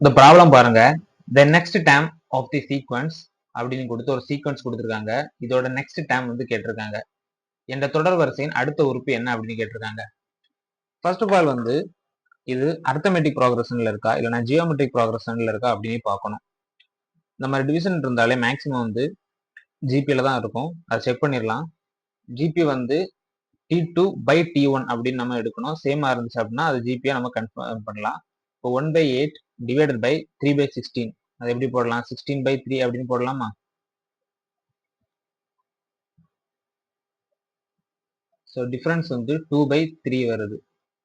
இந்த ப்ராப்ளம் பாருங்க. the next term of the sequence அப்படின்னு கொடுத்து ஒரு சீக்வன்ஸ் கொடுத்துருக்காங்க. இதோட நெக்ஸ்ட் டேர்ம் வந்து கேட்டிருக்காங்க. என்ற தொடர் வரிசையின் அடுத்த உறுப்பு என்ன அப்படின்னு கேட்டிருக்காங்க. ஃபர்ஸ்ட் ஆஃப் ஆல் வந்து இது அரித்தமெட்டிக் ப்ராக்ரஷன்ல இருக்கா இல்லைன்னா ஜியோமெட்ரிக் ப்ராக்ரஷன்ல இருக்கா அப்படின்னு பார்க்கணும். நம்ம டிவிஷன் இருந்தாலே மேக்ஸிமம் வந்து ஜிபியில தான் இருக்கும். அதை செக் பண்ணிடலாம். ஜிபி வந்து T2 by T1 அப்படின்னு நம்ம எடுக்கணும். சேமா இருந்துச்சு அப்படின்னா அது ஜிபியா நம்ம கன்ஃபார்ம் பண்ணலாம். இப்போ 1/8 டிவைடட் பை 3/16 அது எப்படி போடலாம்? 16/3 அப்படின்னு போடலாமா? ஸோ டிஃபரன்ஸ் வந்து 2/3 வருது.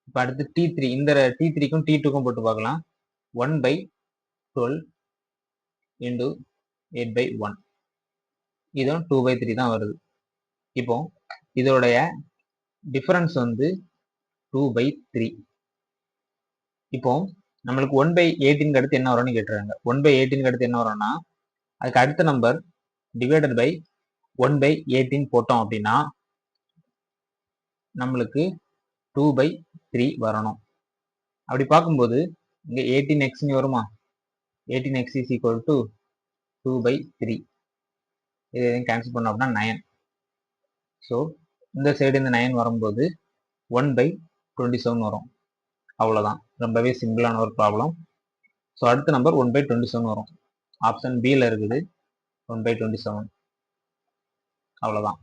இப்போ அடுத்து T3, இந்த T3க்கும் T2க்கும் போட்டு பார்க்கலாம். 1/12 இன்டு 8/1 இதுவும் 2/3 தான் வருது. இப்போ இதோடைய டிஃபரன்ஸ் வந்து 2/3. இப்போ நம்மளுக்கு 1/18 அடுத்து என்ன வரும்னு கேட்டுறாங்க. 1/18 அடுத்து என்ன வரும்னா அதுக்கு அடுத்த நம்பர் டிவைடட் பை 1/18 போட்டோம் அப்படின்னா நம்மளுக்கு 2/3 வரணும். அப்படி பார்க்கும்போது இங்க 18x வருமா? 18x is equal to 2/3. இதை கேன்சல் பண்ணோம் அப்படின்னா 9. ஸோ இந்த சைடு இந்த 9 வரும்போது 1/27 வரும். அவ்வளோதான். ரொம்பவே சிம்பிளான ஒரு ப்ராப்ளம். ஸோ அடுத்த நம்பர் 1/27 வரும். ஆப்ஷன் பியில் இருக்குது 1/27. அவ்வளோதான்.